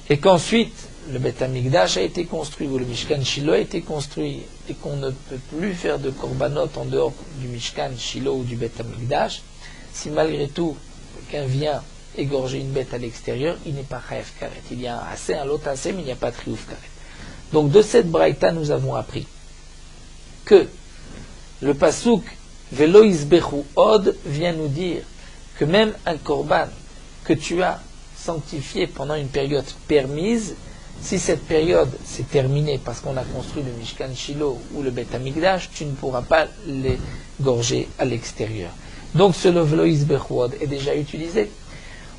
A: et qu'ensuite le Beth Amikdash a été construit, ou le Mishkan Shiloh a été construit, et qu'on ne peut plus faire de korbanot en dehors du Mishkan Shiloh ou du Beth Amikdash, si malgré tout quelqu'un vient égorger une bête à l'extérieur, il n'est pas chayav karet. Il y a un assez, un lot assez, mais il n'y a pas de chiyuv karet. Donc de cette braïta, nous avons appris que le pasuk Velo isbechu od vient nous dire que même un korban que tu as sanctifié pendant une période permise, si cette période s'est terminée parce qu'on a construit le Mishkan Shiloh ou le Beth Amikdash, tu ne pourras pas l'égorger à l'extérieur. Donc ce Velo isbechu od est déjà utilisé.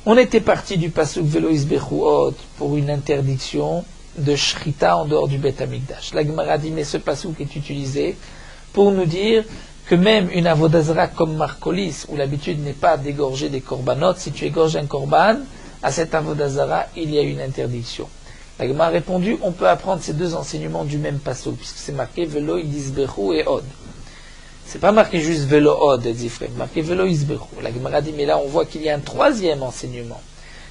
A: On était parti du pasuk Velo isbechu od pour une interdiction de shrita en dehors du Beth Amikdash. La Gemara dit mais ce pasuk est utilisé pour nous dire que même une avodazara comme Marcolis, où l'habitude n'est pas d'égorger des korbanot, si tu égorges un korban, à cette avodazara, il y a une interdiction. La Gemara a répondu, on peut apprendre ces deux enseignements du même pasuk, puisque c'est marqué Velo isbechu et od. C'est pas marqué juste Velo od, c'est marqué Velo isbechu. La Gemara dit, mais là on voit qu'il y a un troisième enseignement,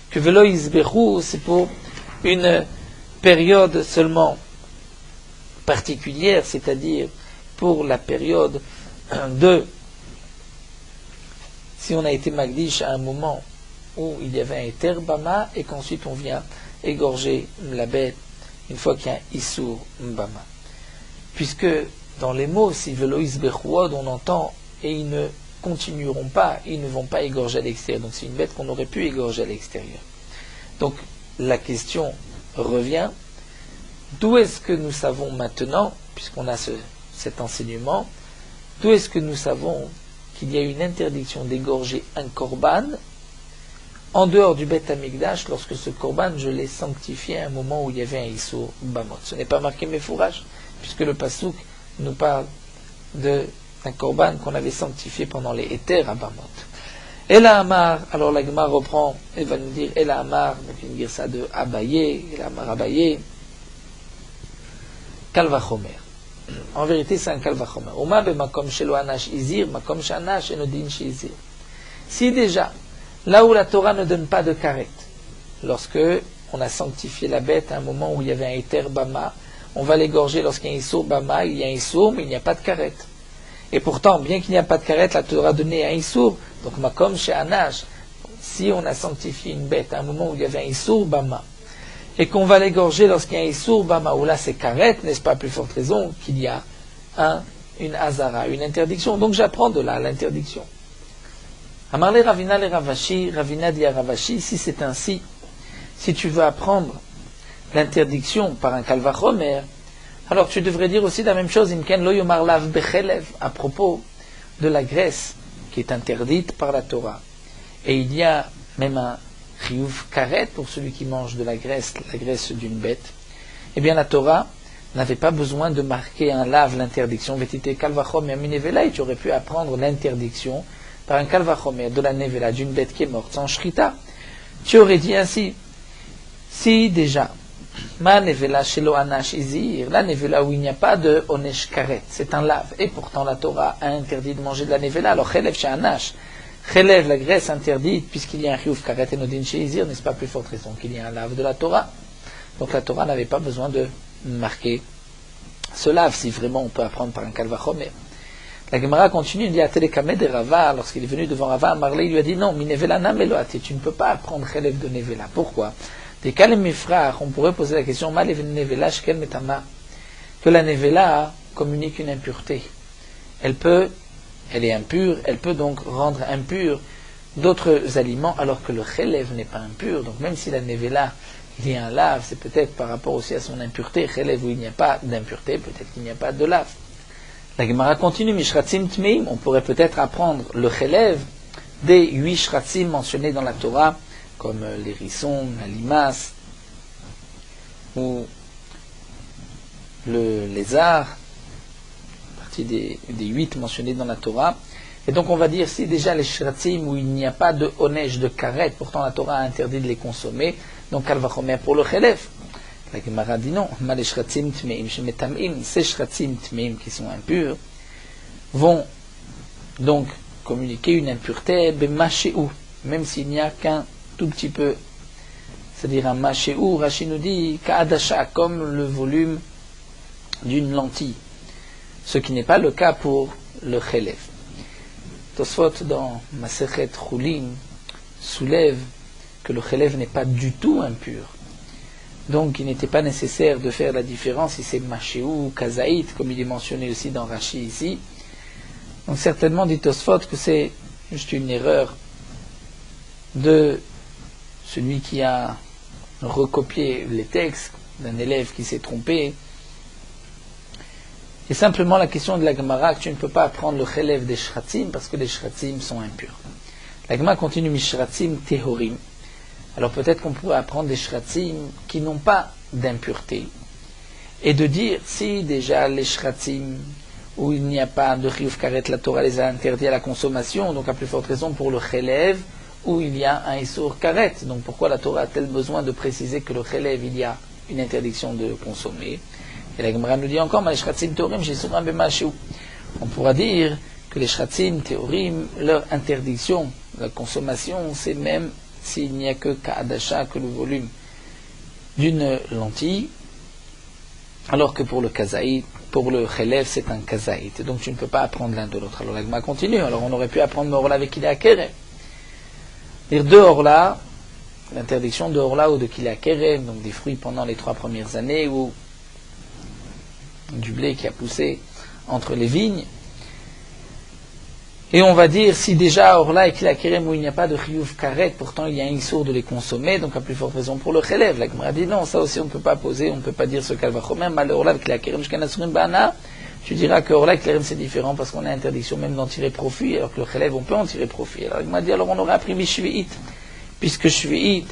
A: que Velo isbechu, c'est pour une période seulement particulière, c'est-à-dire pour la période de, si on a été magdish à un moment où il y avait un éter bama et qu'ensuite on vient égorger la bête une fois qu'il y a un issour bama. Puisque dans les mots, si velo isbechuod, on entend et ils ne continueront pas, ils ne vont pas égorger à l'extérieur. Donc c'est une bête qu'on aurait pu égorger à l'extérieur. Donc la question revient, d'où est-ce que nous savons maintenant, puisqu'on a cet enseignement, d'où est-ce que nous savons qu'il y a une interdiction d'égorger un korban en dehors du Beth Amikdash lorsque ce korban, je l'ai sanctifié à un moment où il y avait un Issour Bamot. Ce n'est pas marqué Mefourage, puisque le Passouk nous parle d'un korban qu'on avait sanctifié pendant les Éthers à Bamot. Ela Amar, alors la Gemara reprend, elle va nous dire Ela Amar, donc une dire ça de Abaye, Ela Amar Abaye, Kalvachomer. En vérité, c'est un Kalvachomer. Oma be makom shelo anash izir, makom shanash enodin shizir. Si déjà, là où la Torah ne donne pas de karet, lorsque on a sanctifié la bête à un moment où il y avait un éter bama, on va l'égorger lorsqu'il y a un issour bama, il y a un issour, mais il n'y a pas de karet. Et pourtant, bien qu'il n'y a pas de karet, la Torah a donné un issour, donc makom shanash, si on a sanctifié une bête à un moment où il y avait un issour bama, et qu'on va l'égorger lorsqu'il y a un issour bama, où là c'est karet, n'est-ce pas, à plus forte raison qu'il y a un une azara, une interdiction. Donc j'apprends de là l'interdiction. Amarle Ravina le Ravashi, Ravina dit à Ravashi, si c'est ainsi, si tu veux apprendre l'interdiction par un kalvachomer, alors tu devrais dire aussi la même chose, Imken lo yomar lav bechelev, à propos de la graisse qui est interdite par la Torah. Et il y a même un chiyuv karet pour celui qui mange de la graisse d'une bête. Eh bien la Torah n'avait pas besoin de marquer un lave l'interdiction. Vetite kalvachomer minevela, et tu aurais pu apprendre l'interdiction par un kalvachomer de la nevela d'une bête qui est morte sans shrita. Tu aurais dit ainsi, si déjà, ma nevela shelo anash izir, la nevela où il n'y a pas de onesh karet, c'est un lave, et pourtant la Torah a interdit de manger de la nevela, alors chelev chez anash, chelev la graisse interdite, puisqu'il y a un chiyuv karet et nodin chez izir, n'est-ce pas plus forte raison qu'il y a un lave de la Torah. Donc la Torah n'avait pas besoin de marquer ce lave, si vraiment on peut apprendre par un kalvachomer. La Gemara continue, il dit à Telekame de Rava, lorsqu'il est venu devant Rava, Marley lui a dit non, mi nevela nameloati, tu ne peux pas apprendre chelev de nevela. Pourquoi? Des kalem mifrach, on pourrait poser la question, ma nevela shkel metama, que la nevela communique une impureté. Elle est impure, elle peut donc rendre impur d'autres aliments, alors que le chelev n'est pas impur. Donc même si la nevela, il y a un lave, c'est peut-être par rapport aussi à son impureté. Chelev où il n'y a pas d'impureté, peut-être qu'il n'y a pas de lave. La Gemara continue, Mishratzim Tmeim, on pourrait peut-être apprendre le chelev des 8 shratzim mentionnés dans la Torah, comme les rissons, la limace, ou le lézard, partie des 8 mentionnés dans la Torah. Et donc on va dire, si déjà les shratzim où il n'y a pas de onesh, de karet, pourtant la Torah a interdit de les consommer, donc elle va remettre pour le chelev. La Gemara dit non, les shratzim tmeim, ces shratzim tmeim qui sont impurs, vont donc communiquer une impureté, b'mashéou, même s'il n'y a qu'un tout petit peu, c'est-à-dire un mashéou, Rashi nous dit, ka'adasha, comme le volume d'une lentille, ce qui n'est pas le cas pour le chelev. Tosfot dans Masechet Chulin soulève que le chelev n'est pas du tout impur. Donc il n'était pas nécessaire de faire la différence si c'est machéou ou kazaït, comme il est mentionné aussi dans Rashi ici. Donc certainement dit Tosfot que c'est juste une erreur de celui qui a recopié les textes, d'un élève qui s'est trompé. Et simplement la question de la Gemara, que tu ne peux pas apprendre le chelev des shratzim parce que les shratzim sont impurs. La Gemara continue, mishratzim tehorim. Alors peut-être qu'on pourrait apprendre des shratzim qui n'ont pas d'impureté. Et de dire, si déjà les shratzim où il n'y a pas de chiyuv karet, la Torah les a interdits à la consommation, donc à plus forte raison pour le chelev, où il y a un isur karet. Donc pourquoi la Torah a-t-elle besoin de préciser que le chelev, il y a une interdiction de consommer? Et la Gemara nous dit encore, les shratzim teorim, on pourra dire que les shratzim teorim, leur interdiction de la consommation, c'est même s'il n'y a que ka'adasha, que le volume d'une lentille, alors que pour le kazaït, pour le chelev, c'est un kazaït. Donc tu ne peux pas apprendre l'un de l'autre. Alors la Gemara continue. Alors on aurait pu apprendre Orla avec Kila Kere. Dire de Orla, l'interdiction de Orla ou de Kila Kere, donc des fruits pendant les 3 premières années, ou du blé qui a poussé entre les vignes. Et on va dire, si déjà Orla et Kila Kerem où il n'y a pas de chiyuv karet, pourtant il y a un issour de les consommer, donc à plus forte raison pour le chelev. La Gemara dit non, ça aussi on ne peut pas poser, on ne peut pas dire ce kalvachomer, mal Orla et Kila Kerem shkanasurim bana. Tu diras que Orla et Kila Kerem c'est différent parce qu'on a interdiction même d'en tirer profit, alors que le chelev on peut en tirer profit. Alors la Gemara dit, alors on aurait appris Shvi'it, puisque Shvi'it,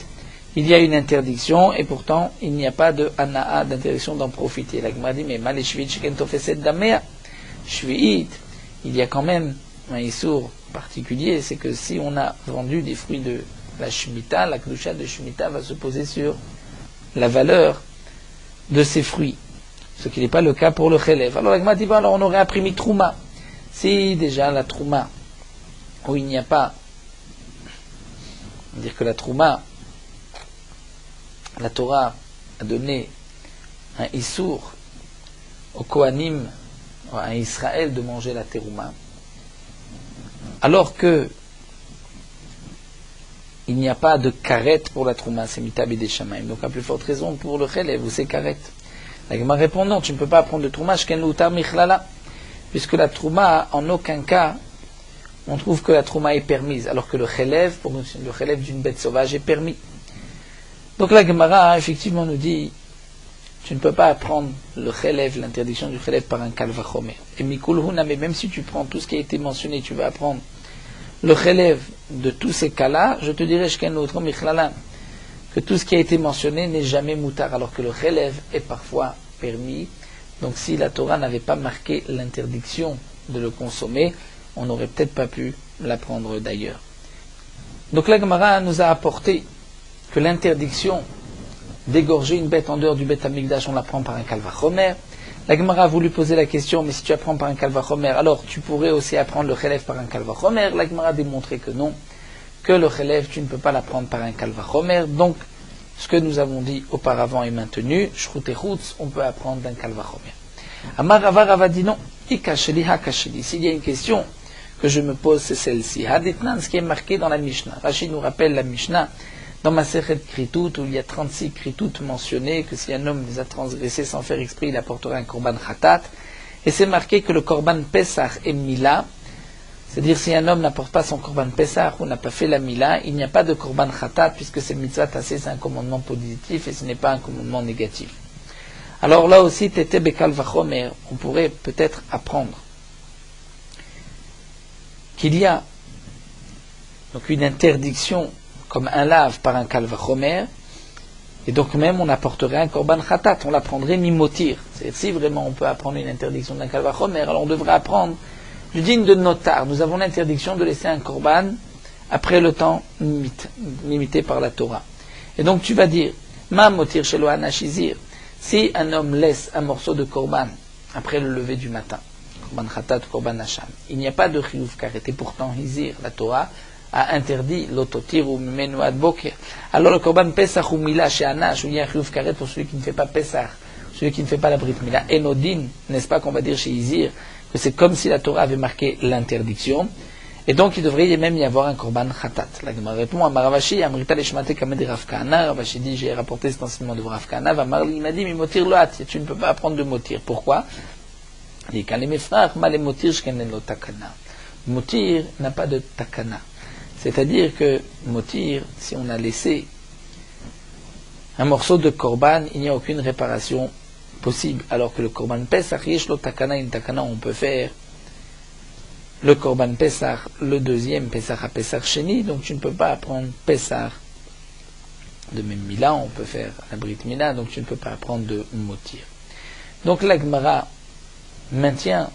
A: il y a une interdiction, et pourtant il n'y a pas de ana'a, d'interdiction d'en profiter. La Gemara dit, mais mal Shvi'it shken tofeset damea. Shvi'it, il y a quand même un issour particulier, c'est que si on a vendu des fruits de la Shemitah, la Kedusha de Shemitah va se poser sur la valeur de ces fruits, ce qui n'est pas le cas pour le chelev. Alors la Gemara dit, bon, alors on aurait appris Trouma. Si déjà la Trouma, où il n'y a pas, on va dire que la Trouma, la Torah a donné un issour au Kohanim, à Israël, de manger la Terouma, alors que il n'y a pas de karet pour la trouma, c'est mitab et des shamaim. Donc à plus forte raison pour le chelev, ou c'est karet. La Gemara répond non, tu ne peux pas apprendre de trouma, shken l'utar michlala. puisque la trouma, en aucun cas, on trouve que la trouma est permise, alors que le chélèv, pour nous, le chélèv d'une bête sauvage est permis. Donc la Gemara, effectivement, nous dit, tu ne peux pas apprendre le chélèv, l'interdiction du chélèv par un kalvachomer. Et mikul huna, mais même si tu prends tout ce qui a été mentionné, tu vas apprendre le chélèv de tous ces cas-là, je te dirais, que tout ce qui a été mentionné n'est jamais moutar, alors que le chélèv est parfois permis. Donc si la Torah n'avait pas marqué l'interdiction de le consommer, on n'aurait peut-être pas pu l'apprendre d'ailleurs. Donc la Gemara nous a apporté que l'interdiction d'égorger une bête en dehors du Beth Amikdash, on l'apprend par un kalvachomer. La Gemara a voulu poser la question, mais si tu apprends par un kalvachomer, alors tu pourrais aussi apprendre le chélèv par un kalvachomer. La Gemara a démontré que non, que le chélèv, tu ne peux pas l'apprendre par un kalvachomer. Donc, ce que nous avons dit auparavant est maintenu. Shrut et chutz, on peut apprendre d'un kalvachomer. Amar Rava, Rava dit non. Ikasheli hakasheli. S'il y a une question que je me pose, c'est celle-ci. Haditnan, ce qui est marqué dans la Mishnah. Rashi nous rappelle la Mishnah dans Masechet Kritout, où il y a 36 Kritout mentionnés, que si un homme les a transgressés sans faire exprès, il apportera un korban khatat. Et c'est marqué que le korban Pesach est mila. C'est-à-dire, si un homme n'apporte pas son korban Pesach ou n'a pas fait la mila, il n'y a pas de korban khatat, puisque c'est mitzvah tassé, c'est un commandement positif et ce n'est pas un commandement négatif. Alors là aussi, Tete Bekal Vachomer, on pourrait peut-être apprendre qu'il y a donc une interdiction comme un lave par un kalvachomer, et donc même on apporterait un korban khatat, on l'apprendrait mimotir. C'est-à-dire, si vraiment on peut apprendre une interdiction d'un kalvachomer, alors on devrait apprendre du digne de notar. Nous avons l'interdiction de laisser un korban après le temps limité par la Torah. Et donc tu vas dire, ma motir shelo anashizir, si un homme laisse un morceau de korban après le lever du matin, korban khatat, korban hacham, il n'y a pas de chiyuv karet, et pourtant hizir, la Torah a interdit l'ototir ou mimenu ad boker. Alors le korban pesach ou mila chez anash, où il y a un chiyuv karet pour celui qui ne fait pas pesach, celui qui ne fait pas la brit mila, enodin, n'est-ce pas qu'on va dire chez hizir, que c'est comme si la Torah avait marqué l'interdiction, et donc il devrait même y avoir un korban khatat. La Gemara répond à Maravashi, Amrita leshmate kamed Rav Kahana. Ravashi dit, j'ai rapporté cet enseignement de Rav Kahana, il m'a dit, mais motir loat, tu ne peux pas apprendre de motir. Pourquoi? Il dit, quand les mefrach, mal les motir, shkenen lo takana. Motir n'a pas de takana. C'est-à-dire que motir, si on a laissé un morceau de korban, il n'y a aucune réparation possible, alors que le korban Pesach, yesh lo takana, une takana, on peut faire le korban Pesach, le deuxième Pesach à Pesach Sheni, donc tu ne peux pas apprendre Pesach de même Mila, on peut faire la Brit Mila, donc tu ne peux pas apprendre de motir. Donc la Gemara maintient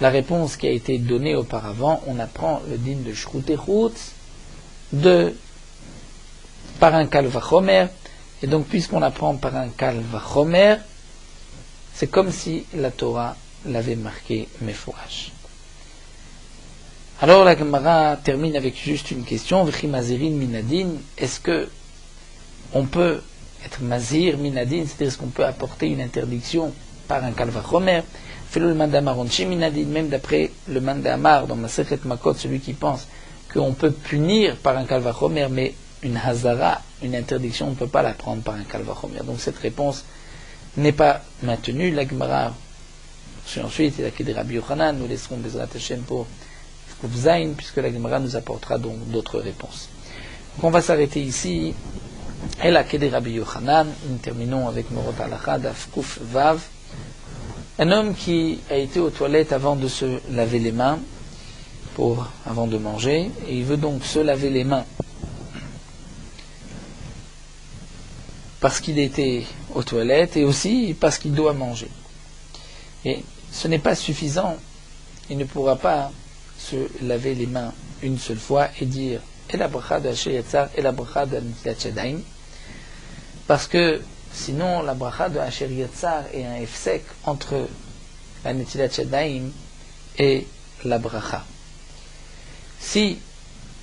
A: la réponse qui a été donnée auparavant, on apprend le din de Shrut et Chutz par un kalvachomer, et donc puisqu'on apprend par un kalvachomer, c'est comme si la Torah l'avait marqué mefourash. Alors la Gemara termine avec juste une question, V'chi mazirin minadin, est-ce que on peut être mazir minadin, c'est-à-dire est-ce qu'on peut apporter une interdiction par un kalvachomer? Fais le mandamar onchi minadin, même d'après le mandamar dans Masechet Makot, celui qui pense qu'on peut punir par un kalvachomer, mais une hazara, une interdiction, on ne peut pas la prendre par un kalvachomer. Donc cette réponse n'est pas maintenue. La Gemara, ensuite, il a quitté Rabbi Yochanan, nous laisserons Bezrat Hashem pour Zain, puisque la Gemara nous apportera donc d'autres réponses. Donc on va s'arrêter ici. Elle a quitté Rabbi Yochanan. Nous terminons avec Morot Halacha d'Af Kuf Vav. Un homme qui a été aux toilettes avant de se laver les mains, avant de manger, et il veut donc se laver les mains parce qu'il était aux toilettes et aussi parce qu'il doit manger. Et ce n'est pas suffisant. Il ne pourra pas se laver les mains une seule fois et dire et la bracha de Asher Yatzar et la bracha de Netilat Yadayim, parce que sinon la bracha de Asher Yatzar est un hefsek entre la Netilat Yadayim et la bracha. Si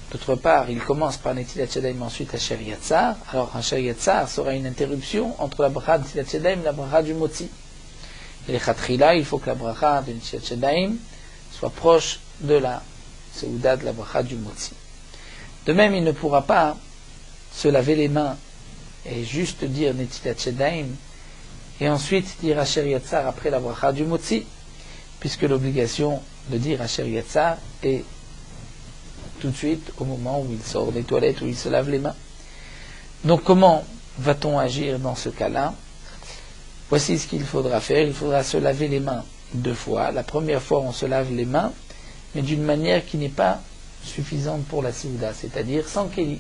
A: d'autre part il commence par Netilat Yadayim ensuite Asher Yatzar, alors Asher Yatzar sera une interruption entre la bracha de Netilat Yadayim et la bracha du Motzi. Et les Khatrila, il faut que la bracha de Netilat Yadayim soit proche de la Seuda de la bracha du Motzi. De même, il ne pourra pas se laver les mains et juste dire Netilat Yadayim et ensuite dire Asher Yatzar après la bracha du Motzi. puisque l'obligation de dire Asher Yatzar est tout de suite au moment où il sort des toilettes, où il se lave les mains. Donc comment va-t-on agir dans ce cas-là? Voici ce qu'il faudra faire. Il faudra se laver les mains 2 fois. La première fois, on se lave les mains, mais d'une manière qui n'est pas suffisante pour la Séouda, c'est-à-dire sans Kéli.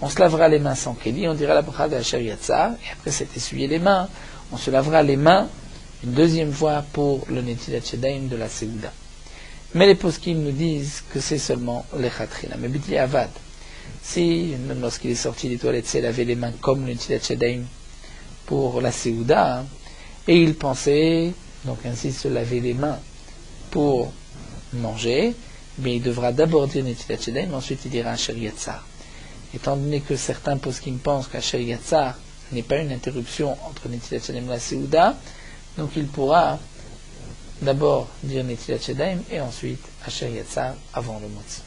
A: On se lavera les mains sans Kéli, on dira la bracha de Asher Yatzar, et après c'est essuyer les mains. On se lavera les mains une 2e fois pour le Netilat Yadayim de la Séouda. Mais les poskim nous disent que c'est seulement les Khatrina. Mais Bitli Avad, si, même lorsqu'il est sorti des toilettes, s'est lavé les mains comme le Netilat Yadayim pour la Séouda, et il pensait donc ainsi se laver les mains pour manger, mais il devra d'abord dire Netilat Yadayim, ensuite il dira Asher Yatzar. Étant donné que certains poskim pensent qu'Asher Yatzar n'est pas une interruption entre Netilat Yadayim et la Séouda, donc il pourra d'abord dire Netilat Yadayim et ensuite Asher Yatzar avant le Motzi.